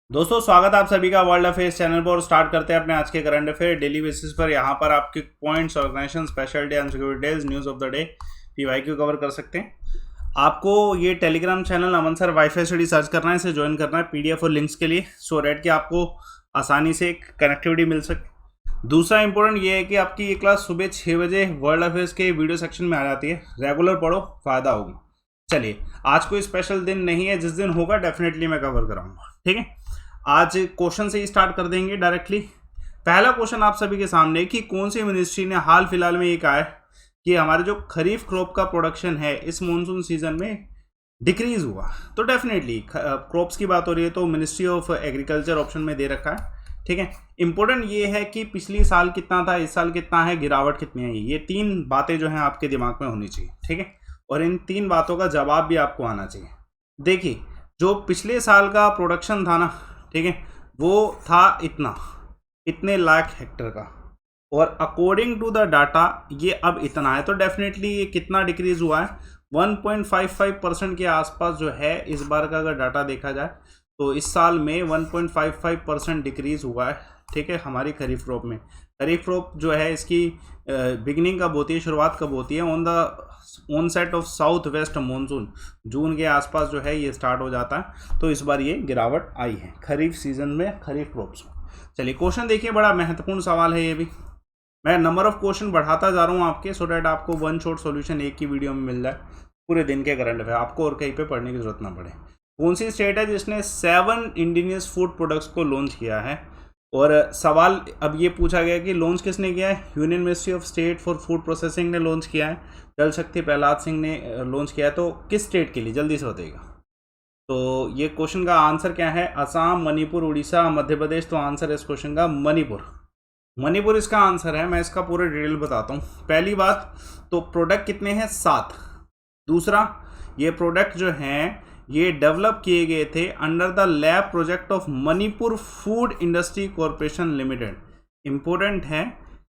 दोस्तों स्वागत है आप सभी का वर्ल्ड अफेयर्स चैनल पर। और स्टार्ट करते हैं अपने आज के करंट अफेयर डेली बेसिस पर। यहाँ पर आपके points, organisation, special day, insecurities, news of the day, PYQ cover कर सकते हैं। आपको ये Telegram channel Aman sir wifi study search करना है, इसे ज्वाइन करना है पीडीएफ और लिंक्स के लिए, सो दैट कि आपको आसानी से कनेक्टिविटी मिल सके। दूसरा इंपॉर्टेंट ये है कि आपकी ये क्लास सुबह 6 बजे वर्ल्ड अफेयर्स के वीडियो सेक्शन में आ जाती है। रेगुलर पढ़ो, फायदा होगा। चलिए, आज कोई स्पेशल दिन नहीं है, जिस दिन होगा डेफिनेटली मैं कवर कराऊंगा, ठीक है। आज क्वेश्चन से ही स्टार्ट कर देंगे डायरेक्टली। पहला क्वेश्चन आप सभी के सामने कि कौन सी मिनिस्ट्री ने हाल फिलहाल में ये कहा है कि हमारे जो खरीफ क्रॉप का प्रोडक्शन है इस मॉनसून सीजन में डिक्रीज हुआ। तो डेफिनेटली क्रॉप्स की बात हो रही है तो मिनिस्ट्री ऑफ एग्रीकल्चर ऑप्शन में दे रखा है, ठीक है। इंपॉर्टेंट ये है कि पिछली साल कितना था, इस साल कितना है, गिरावट कितनी है। ये तीन बातें जो हैं आपके दिमाग में होनी चाहिए, ठीक है। और इन तीन बातों का जवाब भी आपको आना चाहिए। देखिए, जो पिछले साल का प्रोडक्शन था ना, ठीक है, वो था इतने लाख हेक्टर का, और अकॉर्डिंग टू द डाटा ये अब इतना है। तो डेफिनेटली ये कितना डिक्रीज हुआ है, 1.55% के आसपास जो है इस बार का। अगर डाटा देखा जाए तो इस साल में 1.55% डिक्रीज हुआ है, ठीक है, हमारी खरीफ क्रॉप में। खरीफ क्रॉप जो है इसकी बिगिनिंग कब होती है, शुरुआत कब होती है, on the onset of south west monsoon, जून के आसपास जो है ये स्टार्ट हो जाता है। तो इस बार ये गिरावट आई है खरीफ सीजन में, खरीफ क्रॉप्स में। चलिए क्वेश्चन देखिए, बड़ा महत्वपूर्ण सवाल है ये भी। मैं नंबर ऑफ क्वेश्चन बढ़ाता जा रहा हूँ आपके, सो डैट आपको वन शॉट सॉल्यूशन एक ही वीडियो में मिल जाए पूरे दिन के करंट अफेयर, आपको और कहीं पे पढ़ने की जरूरत ना पड़े। कौन सी स्टेट है जिसने 7 इंडिजिनियस फूड प्रोडक्ट्स को लॉन्च किया है? और सवाल अब ये पूछा गया कि लॉन्च किसने किया है। Union ministry of state for food processing ने लॉन्च किया है, जल शक्ति प्रहलाद सिंह ने लॉन्च किया है। तो किस स्टेट के लिए, जल्दी से बताइएगा। तो ये क्वेश्चन का आंसर क्या है? असम, मणिपुर, उड़ीसा, मध्य प्रदेश। तो आंसर है इस क्वेश्चन का मणिपुर इसका आंसर है। मैं इसका पूरा डिटेल बताता हूँ। पहली बात तो प्रोडक्ट कितने हैं, 7। दूसरा, ये प्रोडक्ट जो हैं ये डेवलप किए गए थे under the lab project of Manipur food industry corporation limited. Important है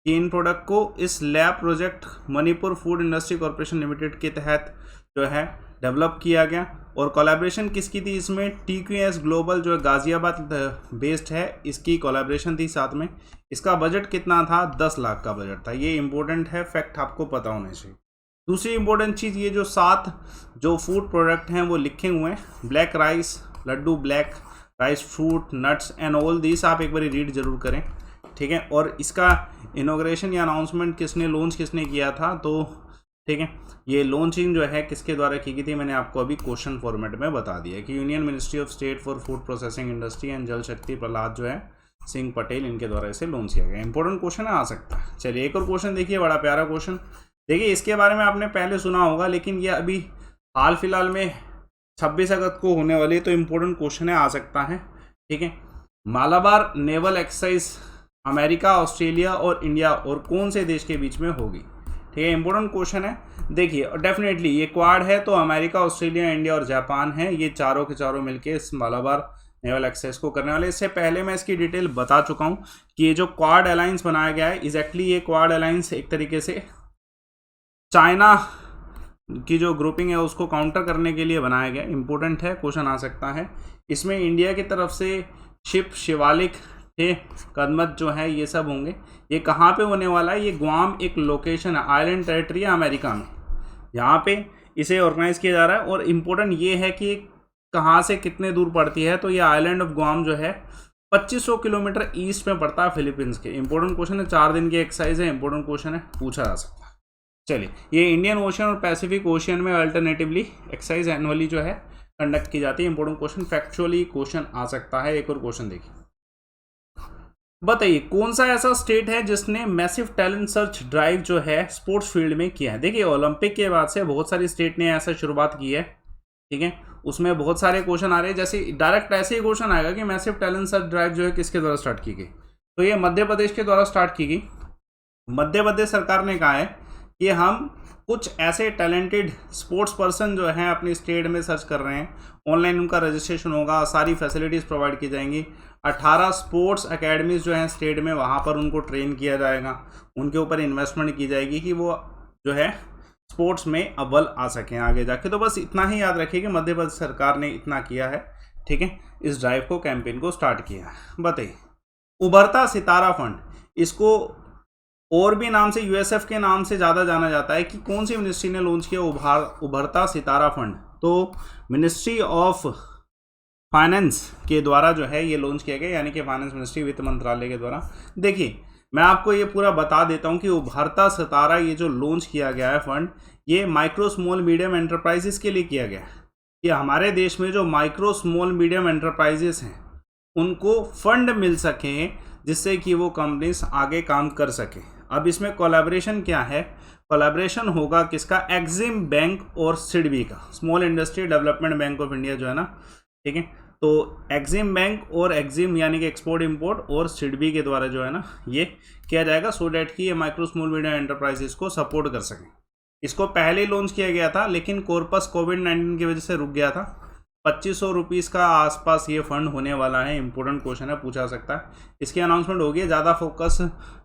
कि इन प्रोडक्ट को इस lab project Manipur food industry corporation limited के तहत जो है डेवलप किया गया। और कोलैबोरेशन किसकी थी इसमें? TQS ग्लोबल जो गाजियाबाद बेस्ड है, इसकी कोलैबोरेशन थी साथ में। इसका बजट कितना था? 10 लाख का बजट था। ये इंपॉर्टेंट है, फैक्ट आपको पता होने चाहिए। दूसरी इंपॉर्टेंट चीज़, ये जो 7 जो फूड प्रोडक्ट हैं वो लिखे हुए हैं। Black rice laddu, black rice fruit, nuts and all this, आप एक बार रीड जरूर करें, ठीक है। और इसका इनॉग्रेशन या अनाउंसमेंट किसने, लॉन्च किसने किया था? तो ठीक है, ये लॉन्चिंग जो है किसके द्वारा की गई थी, मैंने आपको अभी क्वेश्चन फॉर्मेट में बता दिया कि union ministry of state for food processing industry and जल शक्ति प्रहलाद जो है सिंह पटेल, इनके द्वारा इसे लॉन्च किया गया। इंपॉर्टेंट क्वेश्चन है, आ सकता है। चलिए एक और क्वेश्चन देखिए, बड़ा प्यारा क्वेश्चन। देखिए इसके बारे में आपने पहले सुना होगा, लेकिन ये अभी हाल फिलहाल में 26 अगस्त को होने वाली है, तो इम्पोर्टेंट क्वेश्चन है, आ सकता है, ठीक है। Malabar naval exercise America, Australia और इंडिया और कौन से देश के बीच में होगी? ठीक है, इंपॉर्टेंट क्वेश्चन है। देखिए और डेफिनेटली ये क्वाड है, तो अमेरिका, ऑस्ट्रेलिया, इंडिया और जापान है, ये चारों के चारों मिलकर इस मालाबार नेवल एक्सरसाइज को करने वाले। इससे पहले मैं इसकी डिटेल बता चुका हूँ कि ये जो क्वाड अलायंस बनाया गया है, एग्जैक्टली ये क्वाड अलायंस एक तरीके से चाइना की जो ग्रुपिंग है उसको काउंटर करने के लिए बनाया गया। इंपॉर्टेंट है, क्वेश्चन आ सकता है। इसमें इंडिया की तरफ से शिप, शिवालिक, कदमत जो है ये सब होंगे। ये कहाँ पे होने वाला है? ये ग्वाम एक लोकेशन है, आइलैंड टेरिटरी है अमेरिका में, यहाँ पे इसे ऑर्गेनाइज किया जा रहा है। और इम्पोर्टेंट ये है कि कहाँ से कितने दूर पड़ती है, तो ये आइलैंड ऑफ ग्वाम जो है 2500 किलोमीटर ईस्ट में पड़ता है फिलीपींस के। इंपॉर्टेंट क्वेश्चन है, 4 दिन की एक्सरसाइज है, इंपॉर्टेंट क्वेश्चन है, पूछा जा सकता है। चलिए, ये इंडियन ओशन और पैसिफिक ओशियन में अल्टरनेटिवली एक्सरसाइज एनुअली जो है कंडक्ट की जाती है। इंपॉर्टेंट क्वेश्चन, फैक्चुअली क्वेश्चन आ सकता है। एक और क्वेश्चन देखिए, बताइए कौन सा ऐसा स्टेट है जिसने मैसिव टैलेंट सर्च ड्राइव जो है स्पोर्ट्स फील्ड में किया है? देखिए ओलंपिक के बाद से बहुत सारी स्टेट ने ऐसा शुरुआत की है, ठीक है। उसमें बहुत सारे क्वेश्चन आ रहे हैं, जैसे डायरेक्ट ऐसे ही क्वेश्चन आएगा कि मैसिव टैलेंट सर्च ड्राइव जो है किसके द्वारा स्टार्ट की गई? तो ये मध्य प्रदेश के द्वारा स्टार्ट की गई। मध्य प्रदेश सरकार ने कहा है कि हम कुछ ऐसे टैलेंटेड स्पोर्ट्स पर्सन जो हैं अपनी स्टेट में सर्च कर रहे हैं, ऑनलाइन उनका रजिस्ट्रेशन होगा, सारी फैसिलिटीज़ प्रोवाइड की जाएंगी। 18 स्पोर्ट्स एकेडमीज जो हैं स्टेट में, वहाँ पर उनको ट्रेन किया जाएगा, उनके ऊपर इन्वेस्टमेंट की जाएगी कि वो जो है स्पोर्ट्स में अव्वल आ सकें आगे जाके। तो बस इतना ही याद रखिए कि मध्य प्रदेश सरकार ने इतना किया है, ठीक है, इस ड्राइव को, कैंपेन को स्टार्ट किया। बताइए, उभरता सितारा फंड, इसको और भी नाम से यूएसएफ के नाम से ज़्यादा जाना जाता है, कि कौन सी मिनिस्ट्री ने लॉन्च किया उभरता सितारा फंड? तो मिनिस्ट्री ऑफ फाइनेंस के द्वारा जो है ये लॉन्च किया गया, यानी कि फाइनेंस मिनिस्ट्री, वित्त मंत्रालय के द्वारा। देखिए, मैं आपको ये पूरा बता देता हूँ कि उभरता सितारा ये जो लॉन्च किया गया है फंड, ये माइक्रो स्मॉल मीडियम एंटरप्राइजेस के लिए किया गया है, कि हमारे देश में जो माइक्रो स्मॉल मीडियम एंटरप्राइजेस हैं उनको फंड मिल सके, जिससे कि वो कंपनीज आगे काम कर सके। अब इसमें कोलैबोरेशन क्या है? कोलैबोरेशन होगा किसका? एक्जिम बैंक और सिडबी का, small industry development bank of India जो है ना, ठीक है। तो एक्जिम बैंक और एक्जिम यानी कि एक्सपोर्ट इंपोर्ट और सिडबी के द्वारा जो है ना ये किया जाएगा, सो डैट कि ये माइक्रो स्मॉल मीडियम एंटरप्राइजेस को सपोर्ट कर सकें। इसको पहले लॉन्च किया गया था, लेकिन कॉर्पस कोविड-19 की वजह से रुक गया था। 2500 रुपीज़ का आसपास ये फंड होने वाला है। इंपॉर्टेंट क्वेश्चन है, पूछा सकता है। इसकी अनाउंसमेंट होगी। ज़्यादा फोकस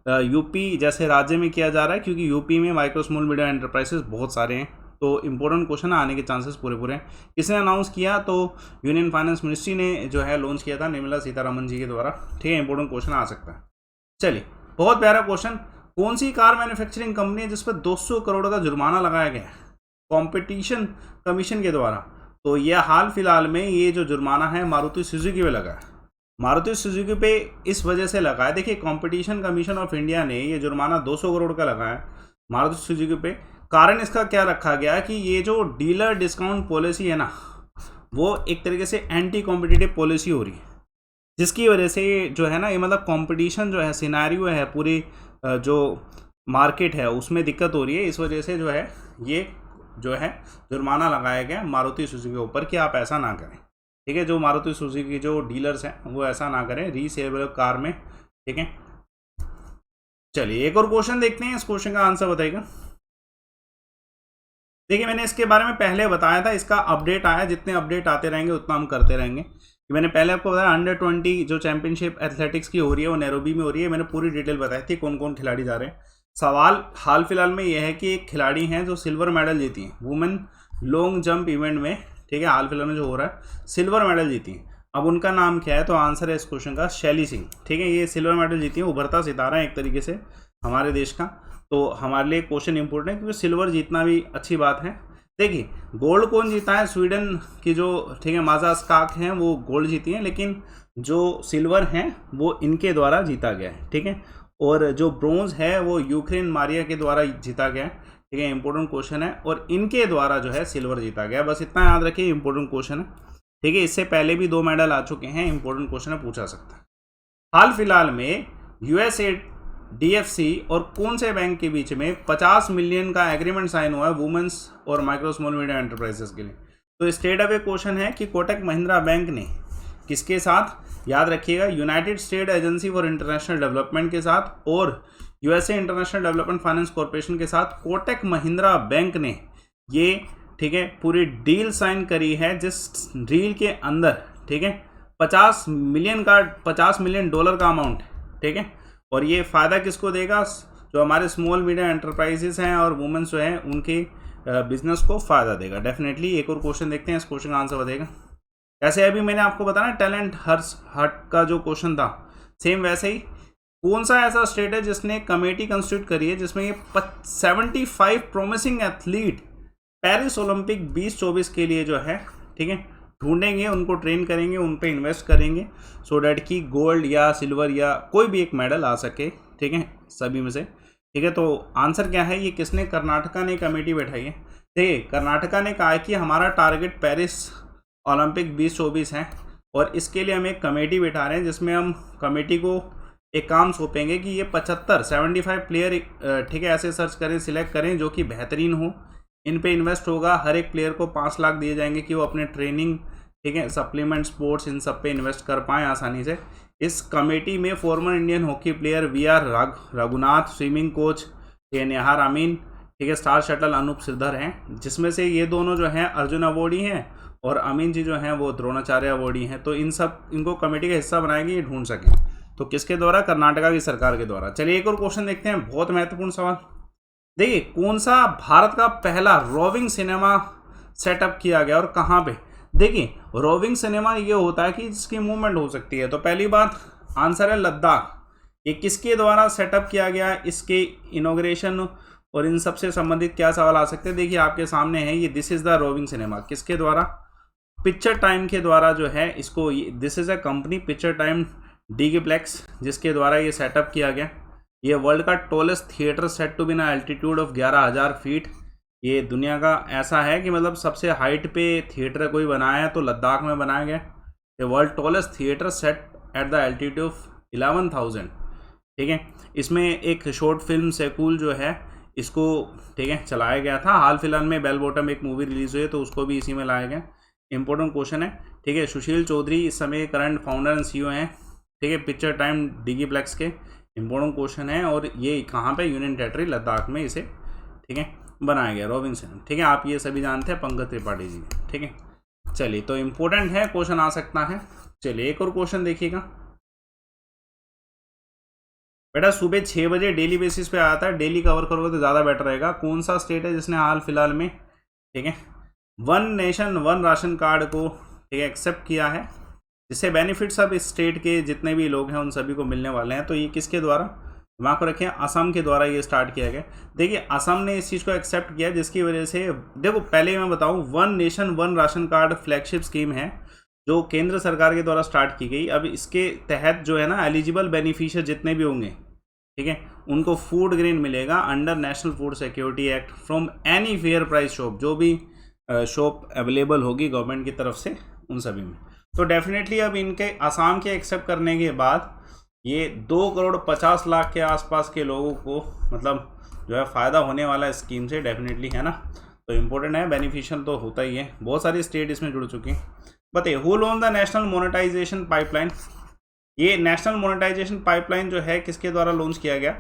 यूपी जैसे राज्य में किया जा रहा है, क्योंकि यूपी में माइक्रो स्मॉल मीडियम एंटरप्राइजेस बहुत सारे हैं, तो इंपॉर्टेंट क्वेश्चन आने के चांसेस पूरे हैं। किसने अनाउंस किया? तो यूनियन फाइनेंस मिनिस्ट्री ने जो है लॉन्च किया था, निर्मला सीतारमन जी के द्वारा। ठीक है, इंपॉर्टेंट क्वेश्चन आ सकता है। चलिए, बहुत प्यारा क्वेश्चन। कौन सी कार मैन्युफैक्चरिंग कंपनी है जिस पर 200 करोड़ का जुर्माना लगाया गया है कॉम्पिटिशन कमीशन के द्वारा? तो यह हाल फिलहाल में ये जो जुर्माना है मारुति सुजुकी पे लगा है। मारुति सुजुकी पे इस वजह से लगा है, देखिए कॉम्पिटिशन कमीशन ऑफ इंडिया ने ये जुर्माना 200 करोड़ का लगाया है मारुति सुजुकी पे। कारण इसका क्या रखा गया कि ये जो डीलर डिस्काउंट पॉलिसी है ना, वो एक तरीके से एंटी कॉम्पिटिटिव पॉलिसी हो रही है, जिसकी वजह से जो है ना ये मतलब कॉम्पिटिशन जो है, सिनेरियो है, पूरी जो मार्केट है उसमें दिक्कत हो रही है। इस वजह से जो है ये जो है जुर्माना लगाया गया मारुति सुजुकी के ऊपर कि आप ऐसा ना करें। ठीक है, जो मारुति सुजुकी के जो डीलर्स हैं वो ऐसा ना करें रीसेलेबल कार में। ठीक है, चलिए एक और क्वेश्चन देखते हैं, इस क्वेश्चन का आंसर बताइएगा। देखिए, मैंने इसके बारे में पहले बताया था, इसका अपडेट आया, जितने अपडेट आते रहेंगे उतना हम करते रहेंगे। कि मैंने पहले आपको बताया अंडर 20 जो चैंपियनशिप एथलेटिक्स की हो रही है वो नैरोबी में हो रही है। मैंने पूरी डिटेल बताई थी कौन कौन खिलाड़ी जा रहे हैं। सवाल हाल फिलहाल में यह है कि एक खिलाड़ी हैं जो सिल्वर मेडल जीती हैं वुमेन लॉन्ग जंप इवेंट में। ठीक है, हाल फिलहाल में जो हो रहा है सिल्वर मेडल जीती हैं। अब उनका नाम क्या है? तो आंसर है इस क्वेश्चन का शैली सिंह। ठीक है, ये सिल्वर मेडल जीती है, उभरता सितारा है एक तरीके से हमारे देश का। तो हमारे लिए क्वेश्चन इंपॉर्टेंट है, क्योंकि सिल्वर जीतना भी अच्छी बात है। देखिए, गोल्ड कौन जीता है? स्वीडन की जो ठीक है माजा स्काक हैं वो गोल्ड जीती हैं, लेकिन जो सिल्वर हैं वो इनके द्वारा जीता गया है। ठीक है, और जो ब्रोंज है वो यूक्रेन मारिया के द्वारा जीता गया है। ठीक है, इंपॉर्टेंट क्वेश्चन है, और इनके द्वारा जो है सिल्वर जीता गया। बस इतना याद रखिए, इंपॉर्टेंट क्वेश्चन है। ठीक है, इससे पहले भी 2 मेडल आ चुके हैं, इंपॉर्टेंट क्वेश्चन है, पूछा सकता है। हाल फिलहाल में यूएसए डीएफसी और कौन से बैंक के बीच में 50 मिलियन का एग्रीमेंट साइन हुआ है वुमेन्स और माइक्रो स्मॉल मीडियम एंटरप्राइजेस के लिए? तो स्टेट अवे क्वेश्चन है कि कोटक महिंद्रा बैंक ने किसके साथ? याद रखिएगा, United state agency for international development के साथ और USA international development finance corporation के साथ कोटक महिंद्रा बैंक ने ये ठीक है पूरी डील साइन करी है, जिस डील के अंदर ठीक है 50 मिलियन डॉलर का अमाउंट। ठीक है, और ये फ़ायदा किसको देगा? जो हमारे स्मॉल मीडियम एंटरप्राइजेस हैं और वुमेन्स जो हैं उनके बिजनेस को फ़ायदा देगा डेफिनेटली। एक और क्वेश्चन देखते हैं, इस क्वेश्चन का आंसर बताएगा। जैसे अभी मैंने आपको बताया टैलेंट हट का जो क्वेश्चन था, सेम वैसे ही कौन सा ऐसा स्टेट है जिसने कमेटी कंस्टिट्यूट करी है जिसमें ये 75 प्रोमिसिंग एथलीट पेरिस ओलंपिक 2024 के लिए जो है ठीक है ढूंढेंगे, उनको ट्रेन करेंगे, उन पे इन्वेस्ट करेंगे, सो डैट कि गोल्ड या सिल्वर या कोई भी एक मेडल आ सके। ठीक है, सभी में से। ठीक है, तो आंसर क्या है? ये किसने? कर्नाटका ने कमेटी बैठाई है। देखिए, कर्नाटका ने कहा है कि हमारा टारगेट पेरिस ओलंपिक 2024 है, और इसके लिए हम एक कमेटी बैठा रहे हैं, जिसमें हम कमेटी को एक काम सौंपेंगे कि ये 75 प्लेयर ठीक है ऐसे सर्च करें, सिलेक्ट करें जो कि बेहतरीन हो। इन पे इन्वेस्ट होगा, हर एक प्लेयर को 5 लाख दिए जाएंगे कि वो अपने ट्रेनिंग ठीक है सप्लीमेंट स्पोर्ट्स इन सब पे इन्वेस्ट कर पाएँ आसानी से। इस कमेटी में former Indian hockey player VR Raghunath, swimming coach Nihar Ameen, ठीक है स्टार शटल अनूप सिरधर हैं, जिसमें से ये दोनों जो हैं अर्जुन अवॉर्डी हैं और अमीन जी जो हैं वो द्रोणाचार्य अवॉर्डी हैं। तो इनको कमेटी का हिस्सा बनाएंगे, ये ढूंढ सकें। तो किसके द्वारा? कर्नाटका की सरकार के द्वारा। चलिए एक और क्वेश्चन देखते हैं, बहुत महत्वपूर्ण सवाल। देखिए, कौन सा भारत का पहला रोविंग सिनेमा सेटअप किया गया और कहाँ पे? देखिए रोविंग सिनेमा ये होता है कि इसकी मूवमेंट हो सकती है। तो पहली बात आंसर है लद्दाख। ये किसके द्वारा सेटअप किया गया, इसके इनॉग्रेशन और इन सब से संबंधित क्या सवाल आ सकते हैं। देखिए आपके सामने है ये, this is the roving cinema, किसके द्वारा, पिक्चर टाइम के द्वारा जो है इसको, this is a company picture time digiplex, जिसके द्वारा ये सेटअप किया गया। ये वर्ल्ड का tallest theatre set to be an altitude of 11,000 feet. ये दुनिया का ऐसा है कि मतलब सबसे हाइट पे थिएटर कोई बनाया है तो लद्दाख में बनाया गया। ये world tallest theatre set at the altitude of 11,000। ठीक है, इसमें एक शॉर्ट फिल्म सेकूल जो है इसको, ठीक है, चलाया गया था। हाल फिलहाल में बेल बॉटम एक मूवी रिलीज हुई है तो उसको भी इसी में लाया गया। इंपॉर्टेंट क्वेश्चन है। ठीक है, सुशील चौधरी इस समय करंट फाउंडर एंड सीईओ हैं। ठीक है, पिक्चर टाइम डीगीप्लेक्स के। इंपॉर्टेंट क्वेश्चन है और ये कहाँ पे, यूनियन टेरिटरी लद्दाख में इसे, ठीक है, बनाया गया रोविंग सिनेमा। ठीक है, आप ये सभी जानते हैं, पंकज त्रिपाठी जी। ठीक है, चलिए तो इंपॉर्टेंट है, क्वेश्चन आ सकता है। चलिए एक और क्वेश्चन देखिएगा बेटा। सुबह 6 बजे डेली बेसिस पे आता है, डेली कवर करोगे तो ज़्यादा बेटर रहेगा। कौन सा स्टेट है जिसने हाल फिलहाल में, ठीक है, one nation one ration card को, ठीक है, एक्सेप्ट किया है, जिससे बेनिफिट्स अब इस स्टेट के जितने भी लोग हैं उन सभी को मिलने वाले हैं। तो ये किसके द्वारा, दिमाग को रखें, असम के द्वारा ये स्टार्ट किया गया। देखिए असम ने इस चीज़ को एक्सेप्ट किया, जिसकी वजह से, देखो पहले मैं बताऊं, one nation one ration card flagship scheme है जो केंद्र सरकार के द्वारा स्टार्ट की गई। अब इसके तहत जो है ना, एलिजिबल बेनिफिशियर जितने भी होंगे, ठीक है, उनको फूड ग्रेन मिलेगा under national food security act from any fair price shop. जो भी शॉप अवेलेबल होगी गवर्नमेंट की तरफ से उन सभी में। तो डेफिनेटली अब इनके असम के एक्सेप्ट करने के बाद ये 2,50,00,000 के आसपास के लोगों को मतलब जो है फ़ायदा होने वाला है स्कीम से, डेफिनेटली, है ना। तो इम्पोर्टेंट है, बेनिफिशियल तो होता ही है। बहुत सारी स्टेट इसमें जुड़ चुकी हैं। बताइए, who launch the national monetisation pipeline. ये नेशनल मोनेटाइजेशन पाइपलाइन जो है किसके द्वारा लॉन्च किया गया,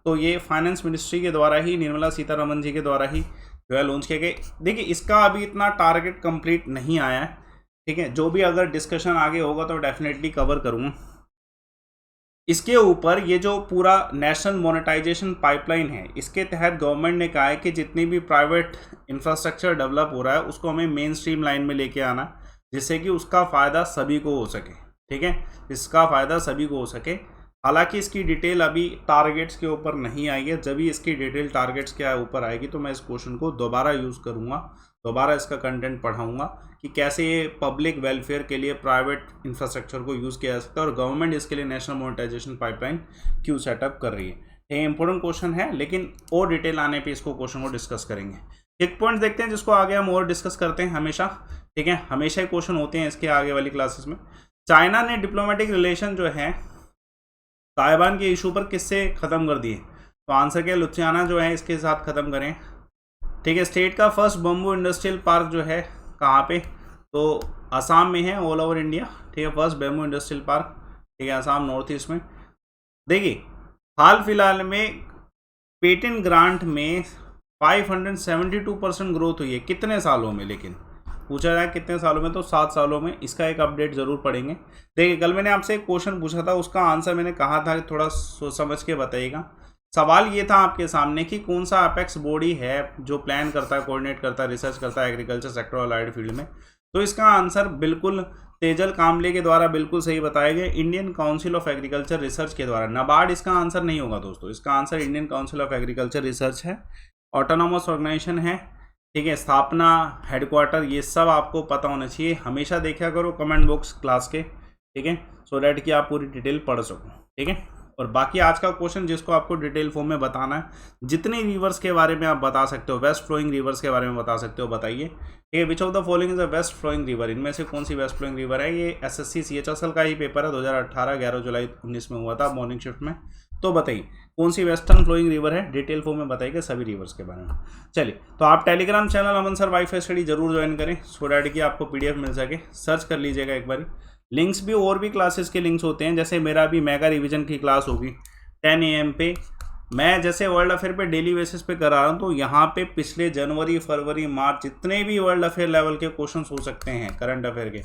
तो ये फाइनेंस मिनिस्ट्री के द्वारा ही, निर्मला सीतारमन जी के द्वारा ही जो है लॉन्च किया गया। देखिए इसका अभी इतना टारगेट कंप्लीट नहीं आया है। ठीक है, जो भी अगर डिस्कशन आगे होगा तो डेफिनेटली कवर करूँगा इसके ऊपर। ये जो पूरा नेशनल मोनेटाइजेशन पाइपलाइन है, इसके तहत गवर्नमेंट ने कहा है कि जितनी भी प्राइवेट इंफ्रास्ट्रक्चर डेवलप हो रहा है उसको हमें मेन स्ट्रीम लाइन में लेके आना, जिससे कि उसका फ़ायदा सभी को हो सके। ठीक है, इसका फ़ायदा सभी को हो सके। हालांकि इसकी डिटेल अभी टारगेट्स के ऊपर नहीं आई है। जब भी इसकी डिटेल टारगेट्स के ऊपर आएगी तो मैं इस क्वेश्चन को दोबारा यूज़ करूँगा, दोबारा इसका कंटेंट पढ़ाऊँगा कि कैसे ये पब्लिक वेलफेयर के लिए प्राइवेट इंफ्रास्ट्रक्चर को यूज़ किया जा सकता है और गवर्नमेंट इसके लिए नेशनल मोनेटाइजेशन पाइपलाइन क्यों सेटअप कर रही है। ये इंपॉर्टेंट क्वेश्चन है, लेकिन और डिटेल आने पे इसको क्वेश्चन को डिस्कस करेंगे। एक पॉइंट देखते हैं जिसको आगे हम और डिस्कस करते हैं हमेशा। ठीक है, हमेशा ही क्वेश्चन होते हैं इसके आगे वाली क्लासेस में। चाइना ने डिप्लोमेटिक रिलेशन जो है ताइवान के इशू पर किससे ख़त्म कर दिए, तो आंसर क्या, लुधियाना जो है इसके साथ ख़त्म करें। ठीक है, स्टेट का फर्स्ट बम्बू इंडस्ट्रियल पार्क जो है कहाँ पे, तो असम में है, ऑल ओवर इंडिया। ठीक है, फर्स्ट बम्बू इंडस्ट्रियल पार्क, ठीक है, असम नॉर्थ ईस्ट में। देखिए हाल फिलहाल में पेटेंट ग्रांट में 572% ग्रोथ हुई है। कितने सालों में, लेकिन पूछा जाए कितने सालों में, तो 7 सालों में। इसका एक अपडेट जरूर पढ़ेंगे। देखिए कल मैंने आपसे एक क्वेश्चन पूछा था, उसका आंसर मैंने कहा था कि थोड़ा सोच समझ के बताइएगा। सवाल ये था आपके सामने कि कौन सा अपेक्स बॉडी है जो प्लान करता है, कोऑर्डिनेट करता है, रिसर्च करता है एग्रीकल्चर सेक्टर और अलाइड फील्ड में। तो इसका आंसर बिल्कुल तेजल कामले के द्वारा बिल्कुल सही बताया गया, Indian council of agriculture research के द्वारा। नाबार्ड इसका आंसर नहीं होगा दोस्तों, इसका answer Indian council of agriculture research है। ऑटोनोमस ऑर्गेनाइजेशन है, ठीक है, स्थापना, हेडक्वार्टर, ये सब आपको पता होना चाहिए। हमेशा देखा करो कमेंट बॉक्स क्लास के, ठीक है, सो डैट कि आप पूरी डिटेल पढ़ सको। ठीक है, और बाकी आज का क्वेश्चन जिसको आपको डिटेल फॉर्म में बताना है, जितने रिवर्स के बारे में आप बता सकते हो, वेस्ट फ्लोइंग रिवर्स के बारे में बता सकते हो, बताइए। ठीक है, which of the following is a west flowing river, इनमें से कौन सी वेस्ट फ्लोइंग रिवर है। ये SSC CHSL का ही पेपर है, 2018 11 जुलाई 19 में हुआ था मॉर्निंग शिफ्ट में। तो बताइए कौन सी वेस्टर्न फ्लोइंग रिवर है, डिटेल फॉर्म में बताइए सभी रिवर्स के बारे में। चलिए, तो आप Telegram channel Aman sir wifi study जरूर ज्वाइन करें, सो डैट कि आपको PDF मिल सके। सर्च कर लीजिएगा एक बार। लिंक्स भी, और भी क्लासेस के लिंक्स होते हैं, जैसे मेरा भी मेगा रिवीजन की क्लास होगी 10 AM पे। मैं जैसे वर्ल्ड अफेयर पे डेली बेसिस पे करा रहा हूँ, तो यहाँ पे पिछले जनवरी, फरवरी, मार्च जितने भी वर्ल्ड अफेयर लेवल के क्वेश्चन हो सकते हैं करंट अफेयर के,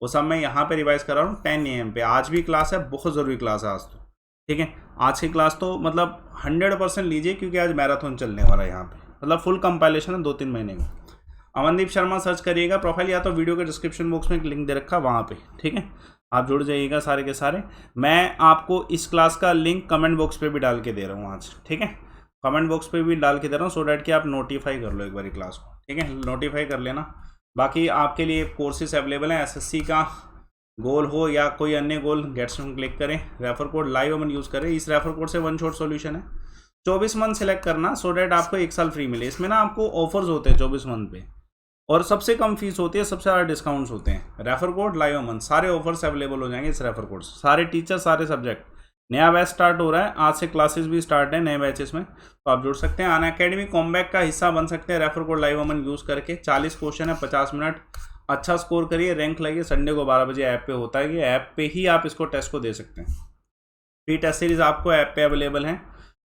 वो सब मैं यहाँ पे रिवाइज कर रहा हूँ 10 AM पे। आज भी क्लास है, बहुत ज़रूरी क्लास है आज तो। ठीक है, आज की क्लास तो मतलब 100% लीजिए, क्योंकि आज मैराथन चलने वाला है यहाँ पे, मतलब फुल कंपाइलेशन है 2-3 महीने में। अमनदीप शर्मा सर्च करिएगा प्रोफाइल, या तो वीडियो के डिस्क्रिप्शन बॉक्स में एक लिंक दे रखा वहाँ पे, ठीक है, आप जुड़ जाइएगा सारे के सारे। मैं आपको इस क्लास का लिंक कमेंट बॉक्स पे भी डाल के दे रहा हूँ आज, ठीक है, कमेंट बॉक्स पे भी डाल के दे रहा हूँ, सो डैट कि आप नोटिफाई कर लो एक बार क्लास को, ठीक है, नोटिफाई कर लेना। बाकी आपके लिए कोर्सेज अवेलेबल हैं, एसएससी का गोल हो या कोई अन्य गोल, गेट्स में क्लिक करें, रेफर कोड लाइव अमन यूज़ करें, इस रेफर कोड से वन शॉट सॉल्यूशन है। 24 मंथ सेलेक्ट करना, सो डैट आपको 1 साल फ्री मिले। इसमें ना आपको ऑफर्स होते हैं 24 मंथ पे, और सबसे कम फीस होती है, सबसे ज़्यादा डिस्काउंट्स होते हैं। रेफर कोड लाइव अमन, सारे ऑफर्स अवेलेबल हो जाएंगे इस रेफर कोड से, सारे टीचर, सारे सब्जेक्ट। नया बैच स्टार्ट हो रहा है, आज से क्लासेस भी स्टार्ट है नए बैचेस में, तो आप जुड़ सकते हैं। अनअकैडमी कॉम्बैक का हिस्सा बन सकते हैं रेफर कोड लाइव अमन यूज़ करके। 40 क्वेश्चन है, 50 मिनट, अच्छा स्कोर करिए, रैंक लाइए। संडे को 12 बजे ऐप पे होता है, ये ऐप पे ही आप इसको टेस्ट को दे सकते हैं। फ्री टेस्ट सीरीज आपको ऐप पे अवेलेबल है।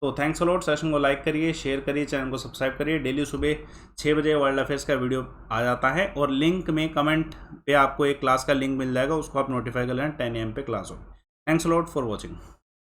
तो थैंक्स अ लॉट। सेशन को लाइक करिए, शेयर करिए, चैनल को सब्सक्राइब करिए। डेली सुबह 6 बजे वर्ल्ड अफेयर्स का वीडियो आ जाता है, और लिंक में कमेंट पे आपको एक क्लास का लिंक मिल जाएगा, उसको आप नोटिफाई कर लेना, 10 AM पे क्लास हो। Thanks a lot for watching.